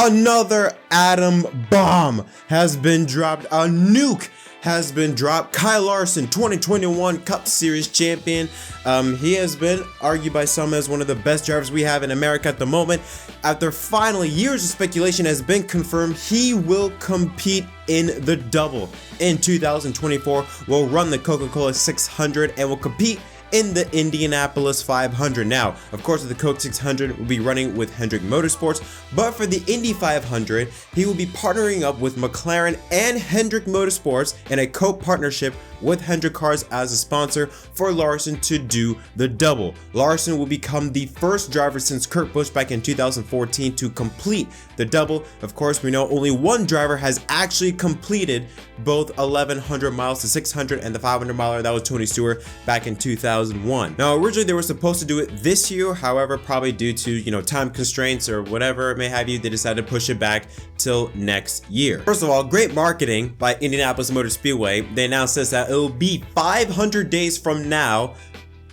Another atom bomb has been dropped. A nuke has been dropped. Kyle Larson, 2021 Cup Series champion. He has been argued by some as one of the best drivers we have in America at the moment. After finally years of speculation has been confirmed, he will compete in the double in 2024. Will run the Coca-Cola 600 and will compete in the Indianapolis 500. Now, of course, the Coke 600 will be running with Hendrick Motorsports, but for the Indy 500, he will be partnering up with McLaren and Hendrick Motorsports in a co-partnership with Hendrick Cars as a sponsor for Larson to do the double. Larson will become the first driver since Kurt Busch back in 2014 to complete the double. Of course, we know only one driver has actually completed both 1100 miles, the 600 and the 500 miler. That was Tony Stewart back in 2001. Now, originally they were supposed to do it this year. However, probably due to, time constraints or whatever it may have you, they decided to push it back till next year. First of all, great marketing by Indianapolis Motor Speedway. They announced this that it will be 500 days from now.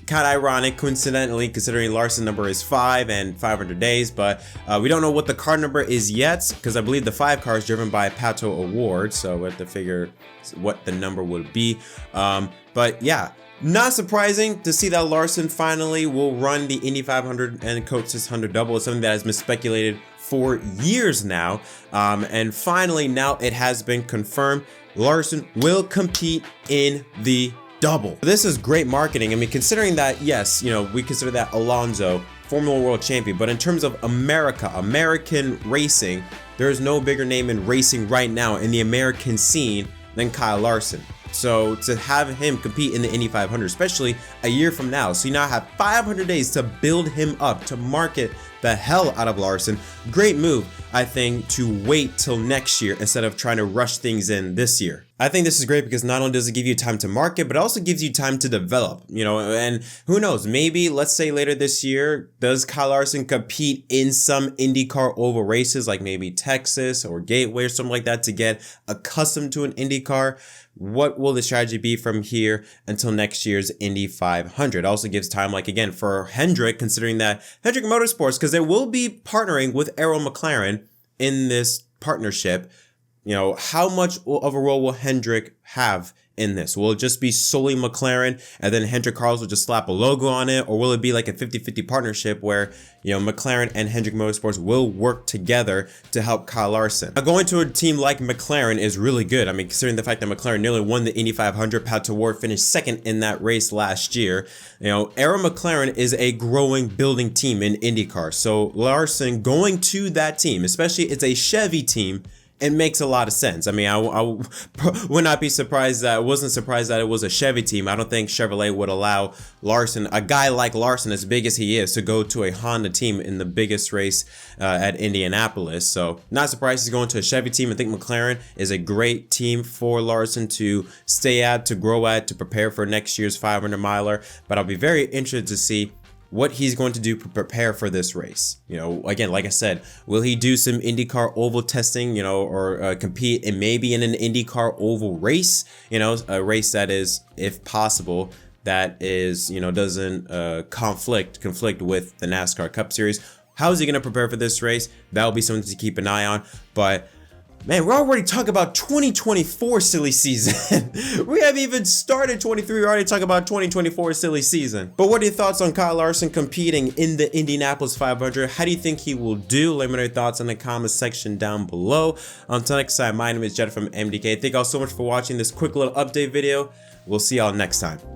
Kind of ironic, coincidentally, considering Larson's number is 5 and 500 days, but we don't know what the car number is yet, because I believe the 5 car is driven by Pato Award, so we have to figure what the number would be. But yeah, not surprising to see that Larson finally will run the Indy 500 and Coke 600 double. It's something that has been speculated for years now, and finally now it has been confirmed. Larson will compete in the double. This is great marketing. I mean, considering that, yes, we consider that Alonso, Formula World champion, but in terms of American racing, there is no bigger name in racing right now in the American scene than Kyle Larson. So to have him compete in the Indy 500, especially a year from now, so you now have 500 days to build him up, to market the hell out of Larson. Great move, I think, to wait till next year instead of trying to rush things in this year. I think this is great because not only does it give you time to market, but it also gives you time to develop, and who knows, maybe, let's say later this year, does Kyle Larson compete in some IndyCar oval races, like maybe Texas or Gateway or something like that, to get accustomed to an IndyCar? What will the strategy be from here until next year's Indy 500? It also gives time, like, again, for Hendrick, considering that Hendrick Motorsports, because they will be partnering with Arrow McLaren in this partnership. How much of a role will Hendrick have in this? Will it just be solely McLaren and then Hendrick Cars will just slap a logo on it? Or will it be like a 50-50 partnership where, McLaren and Hendrick Motorsports will work together to help Kyle Larson? Now, going to a team like McLaren is really good. I mean, considering the fact that McLaren nearly won the Indy 500, Pato Award finished second in that race last year. Arrow McLaren is a growing, building team in IndyCar. So Larson going to that team, especially it's a Chevy team, it makes a lot of sense. I mean, I would not be surprised that I wasn't surprised that it was a Chevy team. I don't think Chevrolet would allow Larson, a guy like Larson, as big as he is, to go to a Honda team in the biggest race at Indianapolis. So not surprised he's going to a Chevy team. I think McLaren is a great team for Larson to stay at, to grow at, to prepare for next year's 500 miler. But I'll be very interested to see what he's going to do to prepare for this race. Again, like I said, will he do some IndyCar oval testing, or compete in maybe in an IndyCar oval race, a race that is, if possible, that is, doesn't conflict with the NASCAR Cup Series. How is he going to prepare for this race? That'll be something to keep an eye on. But man, we're already talking about 2024 silly season. We haven't even started 23. We're already talking about 2024 silly season. But what are your thoughts on Kyle Larson competing in the Indianapolis 500? How do you think he will do? Let me know your thoughts in the comments section down below. Until next time, my name is Jed from MDK. Thank y'all so much for watching this quick little update video. We'll see y'all next time.